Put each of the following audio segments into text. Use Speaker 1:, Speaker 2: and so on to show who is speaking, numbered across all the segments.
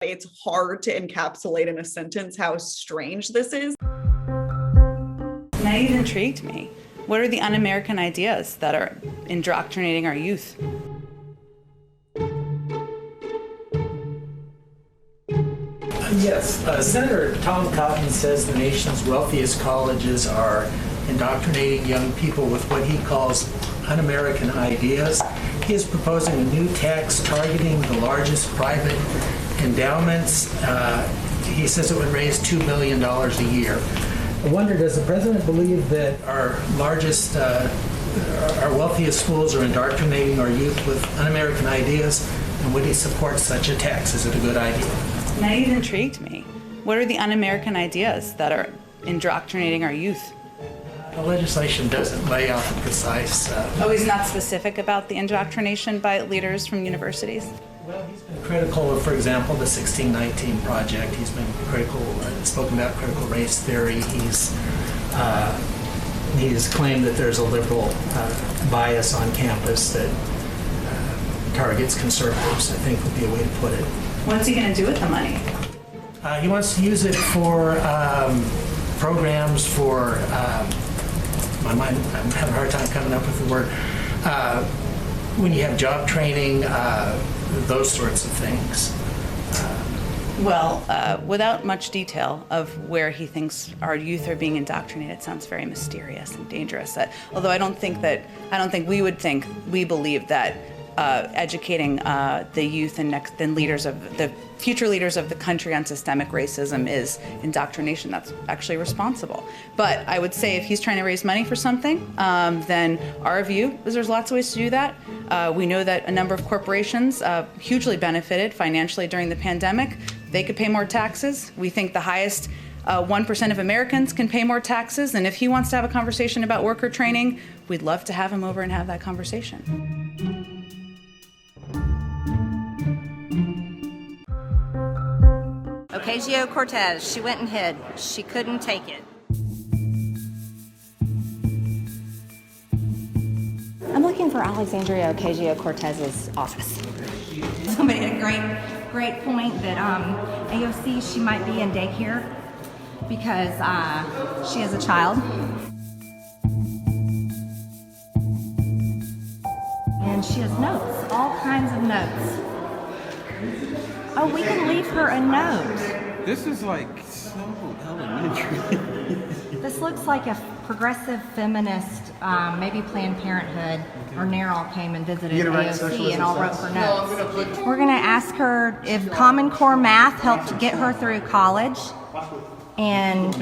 Speaker 1: It's hard to encapsulate in a sentence how strange this is.
Speaker 2: Now you've intrigued me. What are the un-American ideas that are indoctrinating our youth?
Speaker 3: Yes, Senator Tom Cotton says the nation's wealthiest colleges are indoctrinating young people with what he calls un-American ideas. He is proposing a new tax targeting the largest private endowments. He says it would raise $2 billion a year. I wonder, does the president believe that our wealthiest schools are indoctrinating our youth with un-American ideas? And would he support such a tax? Is it a good idea?
Speaker 2: Now you've intrigued me. What are the un-American ideas that are indoctrinating our youth?
Speaker 3: The legislation doesn't lay out the precise...
Speaker 2: He's not specific about the indoctrination by leaders from universities?
Speaker 3: Well, he's been critical of, for example, the 1619 Project. He's been critical, spoken about critical race theory. He's claimed that there's a liberal bias on campus that targets conservatives, I think would be a way to put it.
Speaker 2: What's he going to do with the money?
Speaker 3: He wants to use it for programs for, I'm having a hard time coming up with the word, when you have job training, those sorts of things.
Speaker 2: Without much detail of where he thinks our youth are being indoctrinated, it sounds very mysterious and dangerous. Although I don't think we believe that educating the youth and the future leaders of the country on systemic racism is indoctrination. That's actually responsible. But I would say if he's trying to raise money for something, then our view is there's lots of ways to do that. We know that a number of corporations hugely benefited financially during the pandemic. They could pay more taxes. We think the highest 1% of Americans can pay more taxes. And if he wants to have a conversation about worker training, we'd love to have him over and have that conversation.
Speaker 4: Ocasio-Cortez, she went and hid. She couldn't take it.
Speaker 5: I'm looking for Alexandria Ocasio-Cortez's office.
Speaker 4: Somebody had a great point that AOC, she might be in daycare because she has a child. And she has notes, all kinds of notes. Oh, we can leave her a note.
Speaker 6: This is like so elementary.
Speaker 4: This looks like a progressive feminist, maybe Planned Parenthood or NARAL came and visited AOC and all wrote her notes. We're going to ask her if Common Core math helped get her through college. And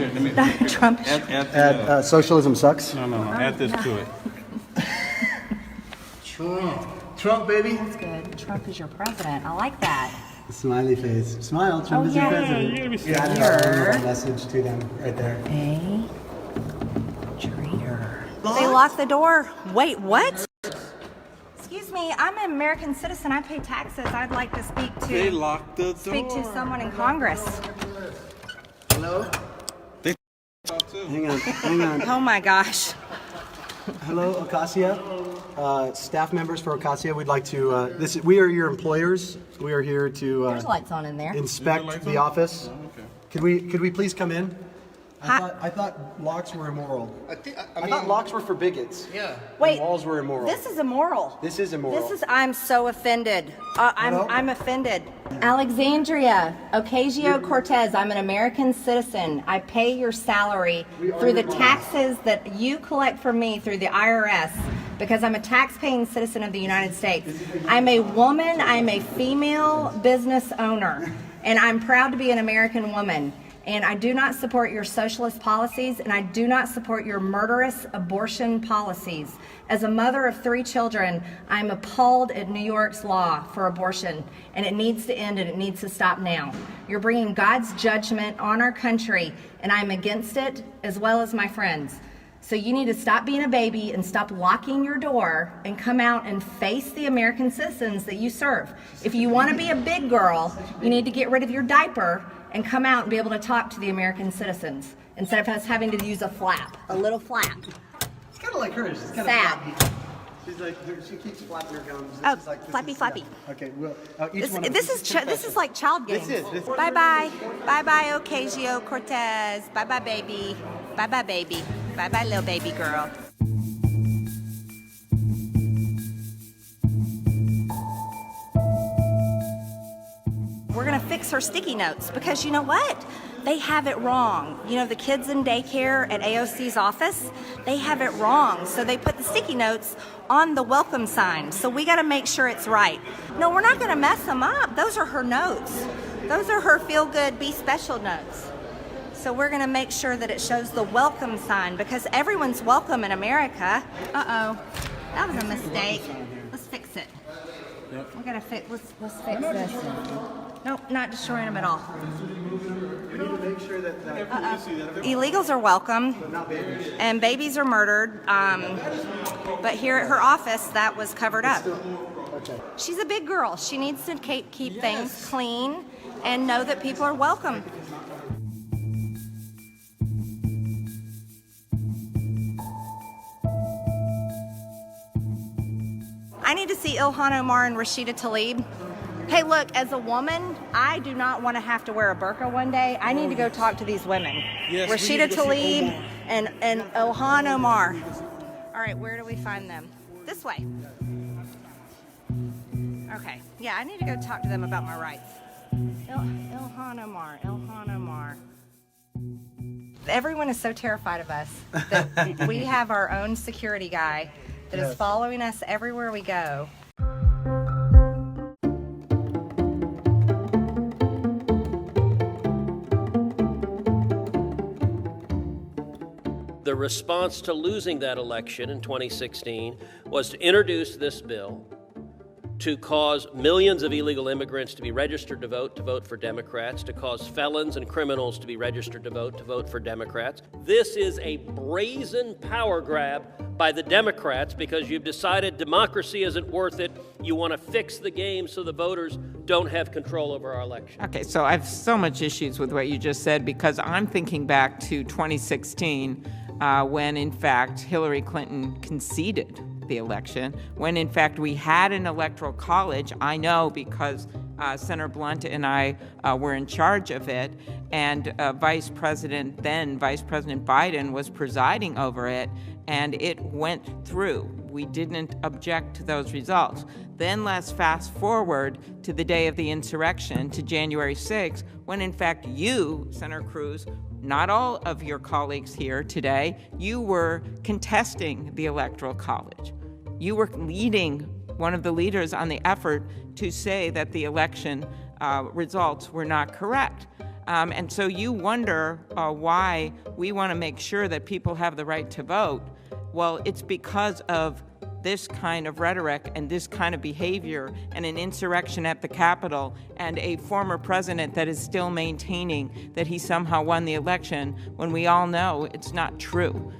Speaker 4: Trump.
Speaker 7: Add socialism sucks.
Speaker 6: No. Add this to it.
Speaker 7: Trump, baby.
Speaker 4: That's good. Trump is your president. I like that.
Speaker 7: Smiley face. Smile. Trump is your president.
Speaker 4: Traitor.
Speaker 7: A message to them right there.
Speaker 4: A traitor. They locked the door. Wait, what? Excuse me, I'm an American citizen. I pay taxes. I'd like to speak to.
Speaker 6: They locked the door.
Speaker 4: Speak to someone in Congress.
Speaker 7: Hello?
Speaker 6: They
Speaker 7: Hang on.
Speaker 4: Oh my gosh.
Speaker 7: Hello, Acacia. Staff members for Acacia, we'd like to, we are your employers. We are here to
Speaker 4: There's lights on in there.
Speaker 7: inspect the office.
Speaker 6: okay.
Speaker 7: Could we please come in? I thought locks were immoral. I thought locks were for bigots.
Speaker 3: Yeah.
Speaker 4: Wait,
Speaker 7: walls were immoral.
Speaker 4: This is immoral.
Speaker 7: This is immoral.
Speaker 4: I'm so offended.
Speaker 7: Hello?
Speaker 4: I'm offended. Alexandria Ocasio-Cortez, I'm an American citizen. I pay your salary through the taxes that you collect from me through the IRS because I'm a tax-paying citizen of the United States. I'm a woman, I'm a female business owner, and I'm proud to be an American woman. And I do not support your socialist policies, and I do not support your murderous abortion policies. As a mother of 3 children, I'm appalled at New York's law for abortion, and it needs to end, and it needs to stop now. You're bringing God's judgment on our country, and I'm against it, as well as my friends. So you need to stop being a baby and stop locking your door and come out and face the American citizens that you serve. If you want to be a big girl, you need to get rid of your diaper and come out and be able to talk to the American citizens instead of us having to use a flap, a little flap.
Speaker 7: It's kind of like hers. It's kind
Speaker 4: Sad.
Speaker 7: of She's like, she keeps flapping her gums. This
Speaker 4: Oh,
Speaker 7: is like, this
Speaker 4: flappy,
Speaker 7: is,
Speaker 4: flappy.
Speaker 7: Yeah. Okay, well, each
Speaker 4: This,
Speaker 7: one of
Speaker 4: this
Speaker 7: us-
Speaker 4: is this is like child games.
Speaker 7: This is.
Speaker 4: Bye bye. Bye bye, Ocasio-Cortez. Bye bye, baby. Bye bye, baby. Bye bye, little baby girl. We're gonna fix her sticky notes because you know what? They have it wrong. You know, the kids in daycare at AOC's office, they have it wrong. So they put the sticky notes on the welcome sign. So we gotta make sure it's right. No, we're not gonna mess them up. Those are her notes. Those are her feel good, be special notes. So we're gonna make sure that it shows the welcome sign because everyone's welcome in America. Uh-oh, that was a mistake. Let's fix it. We gotta fix, let's fix this. Nope, not destroying them at all.
Speaker 7: We need to make sure that
Speaker 4: Illegals are welcome,
Speaker 7: not babies.
Speaker 4: and babies are murdered. But here at her office, that was covered up.
Speaker 7: Okay.
Speaker 4: She's a big girl. She needs to keep things clean and know that people are welcome. I need to see Ilhan Omar and Rashida Tlaib. Hey, look, as a woman, I do not want to have to wear a burqa one day. I need to go talk to these women.
Speaker 6: Yes, we
Speaker 4: Rashida
Speaker 6: need to go see
Speaker 4: Tlaib
Speaker 6: Omar.
Speaker 4: and Ilhan Omar. All right, where do we find them? This way. Okay, yeah, I need to go talk to them about my rights. Ilhan Omar, Ilhan Omar. Everyone is so terrified of us that we have our own security guy that is following us everywhere we go.
Speaker 8: The response to losing that election in 2016 was to introduce this bill to cause millions of illegal immigrants to be registered to vote for Democrats, to cause felons and criminals to be registered to vote for Democrats. This is a brazen power grab by the Democrats because you've decided democracy isn't worth it. You want to fix the game so the voters don't have control over our election.
Speaker 9: Okay, so I have so much issues with what you just said because I'm thinking back to 2016 when, in fact, Hillary Clinton conceded the election, when, in fact, we had an electoral college. I know because Senator Blunt and I were in charge of it, and then Vice President Biden was presiding over it, and it went through. We didn't object to those results. Then let's fast forward to the day of the insurrection, to January 6th, when in fact you, Senator Cruz, not all of your colleagues here today, you were contesting the Electoral College. You were leading, one of the leaders on the effort to say that the election results were not correct. And so you wonder why we want to make sure that people have the right to vote. Well, it's because of this kind of rhetoric and this kind of behavior and an insurrection at the Capitol and a former president that is still maintaining that he somehow won the election when we all know it's not true.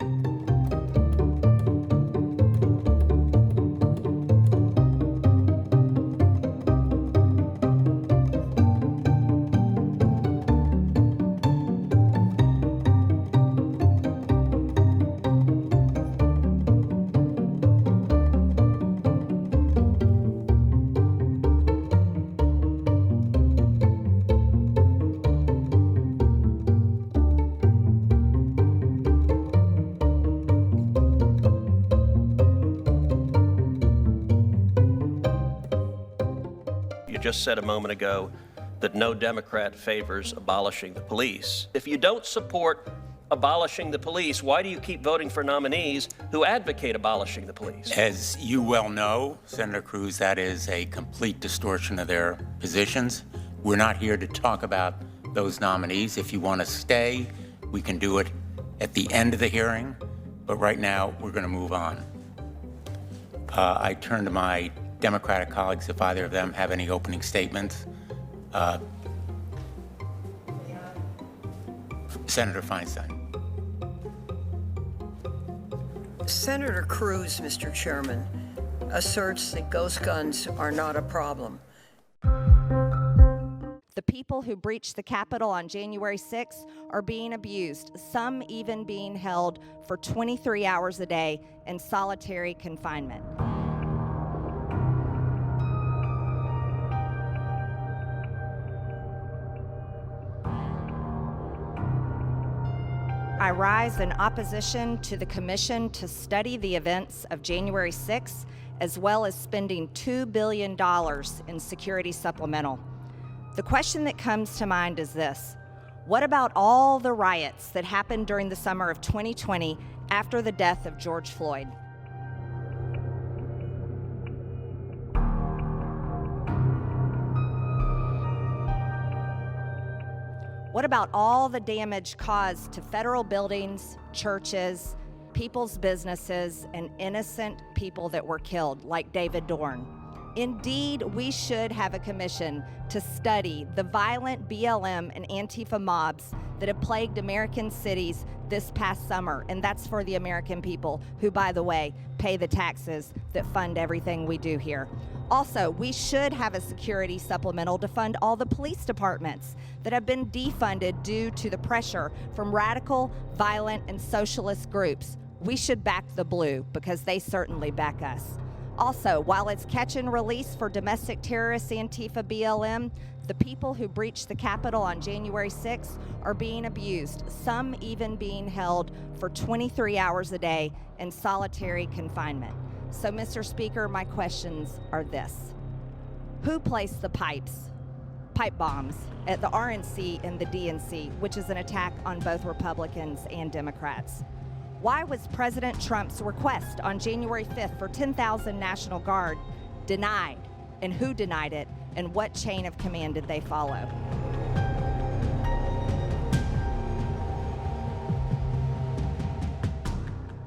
Speaker 8: You just said a moment ago that no Democrat favors abolishing the police. If you don't support abolishing the police, why do you keep voting for nominees who advocate abolishing the police?
Speaker 10: As you well know, Senator Cruz, that is a complete distortion of their positions. We're not here to talk about those nominees. If you want to stay, we can do it at the end of the hearing, but right now we're going to move on. I turn to my Democratic colleagues if either of them have any opening statements. Senator Feinstein.
Speaker 11: Senator Cruz, Mr. Chairman, asserts that ghost guns are not a problem.
Speaker 4: The people who breached the Capitol on January 6th are being abused, some even being held for 23 hours a day in solitary confinement. I rise in opposition to the commission to study the events of January 6th, as well as spending $2 billion in security supplemental. The question that comes to mind is this: what about all the riots that happened during the summer of 2020 after the death of George Floyd? What about all the damage caused to federal buildings, churches, people's businesses, and innocent people that were killed, like David Dorn? Indeed, we should have a commission to study the violent BLM and Antifa mobs that have plagued American cities this past summer, and that's for the American people who, by the way, pay the taxes that fund everything we do here. Also, we should have a security supplemental to fund all the police departments that have been defunded due to the pressure from radical, violent, and socialist groups. We should back the blue because they certainly back us. Also, while it's catch and release for domestic terrorists Antifa BLM, the people who breached the Capitol on January 6th are being abused, some even being held for 23 hours a day in solitary confinement. So, Mr. Speaker, my questions are this: who placed the pipe bombs at the RNC and the DNC, which is an attack on both Republicans and Democrats? Why was President Trump's request on January 5th for 10,000 National Guard denied? And who denied it? And what chain of command did they follow?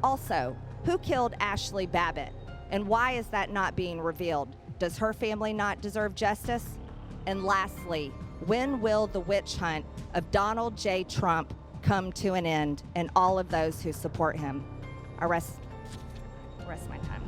Speaker 4: Also, who killed Ashley Babbitt? And why is that not being revealed? Does her family not deserve justice? And lastly, when will the witch hunt of Donald J. Trump come to an end and all of those who support him? I rest my time.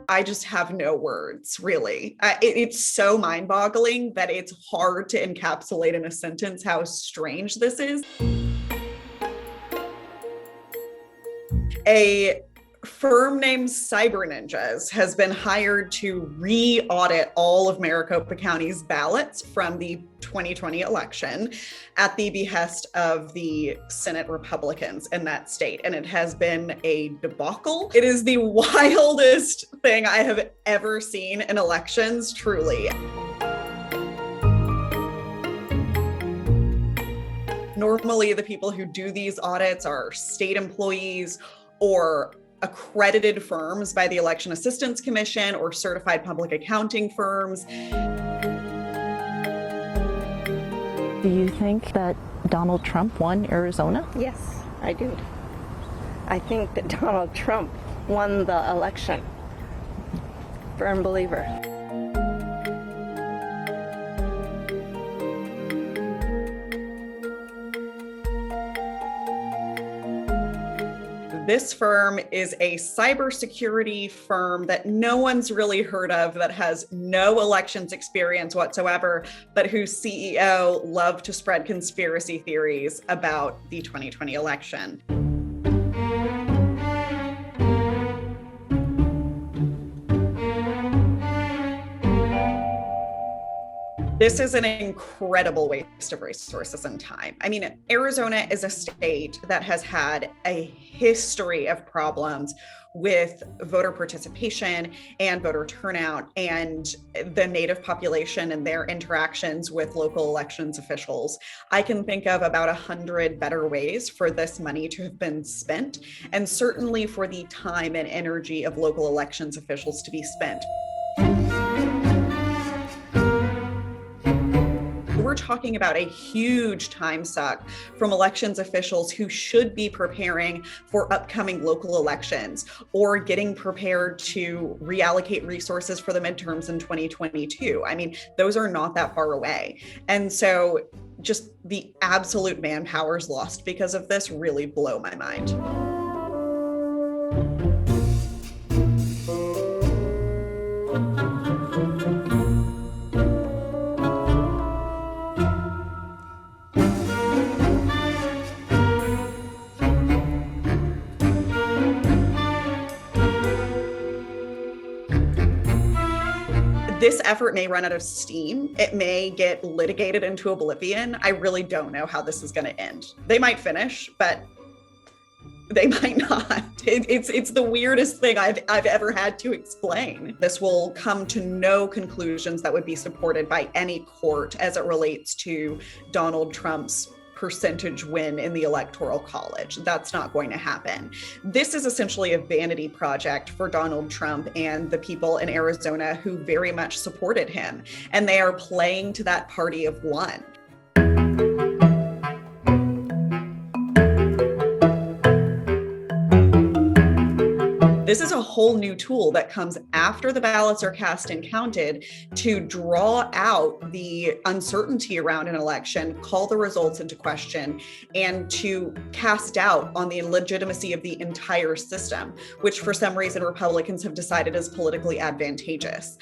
Speaker 1: I just have no words, really. It's so mind-boggling that it's hard to encapsulate in a sentence how strange this is. A firm named Cyber Ninjas has been hired to re-audit all of Maricopa County's ballots from the 2020 election at the behest of the Senate Republicans in that state. And it has been a debacle. It is the wildest thing I have ever seen in elections, truly. Normally, the people who do these audits are state employees or accredited firms by the Election Assistance Commission or certified public accounting firms.
Speaker 12: Do you think that Donald Trump won Arizona?
Speaker 13: Yes, I do. I think that Donald Trump won the election. Firm believer.
Speaker 1: This firm is a cybersecurity firm that no one's really heard of, that has no elections experience whatsoever, but whose CEO loved to spread conspiracy theories about the 2020 election. This is an incredible waste of resources and time. I mean, Arizona is a state that has had a history of problems with voter participation and voter turnout and the Native population and their interactions with local elections officials. I can think of about 100 better ways for this money to have been spent, and certainly for the time and energy of local elections officials to be spent. We're talking about a huge time suck from elections officials who should be preparing for upcoming local elections or getting prepared to reallocate resources for the midterms in 2022. I mean, those are not that far away. And so just the absolute manpower's lost because of this really blow my mind. this effort may run out of steam. It may get litigated into oblivion. I really don't know how this is going to end. They might finish, but they might not. It's the weirdest thing I've ever had to explain. This will come to no conclusions that would be supported by any court as it relates to Donald Trump's percentage win in the Electoral College. That's not going to happen. This is essentially a vanity project for Donald Trump and the people in Arizona who very much supported him. And they are playing to that party of one. This is a whole new tool that comes after the ballots are cast and counted to draw out the uncertainty around an election, call the results into question, and to cast doubt on the legitimacy of the entire system, which for some reason Republicans have decided is politically advantageous.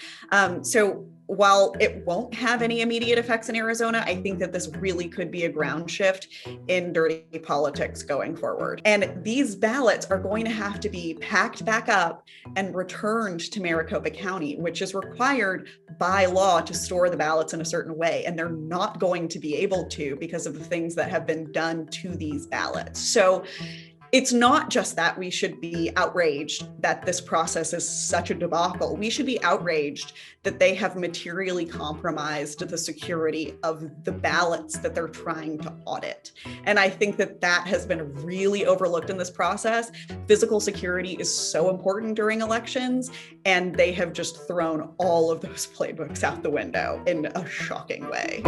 Speaker 1: So while it won't have any immediate effects in Arizona, I think that this really could be a ground shift in dirty politics going forward. And these ballots are going to have to be packed back up and returned to Maricopa County, which is required by law to store the ballots in a certain way. And they're not going to be able to because of the things that have been done to these ballots. So it's not just that we should be outraged that this process is such a debacle. We should be outraged that they have materially compromised the security of the ballots that they're trying to audit. And I think that that has been really overlooked in this process. Physical security is so important during elections, and they have just thrown all of those playbooks out the window in a shocking way.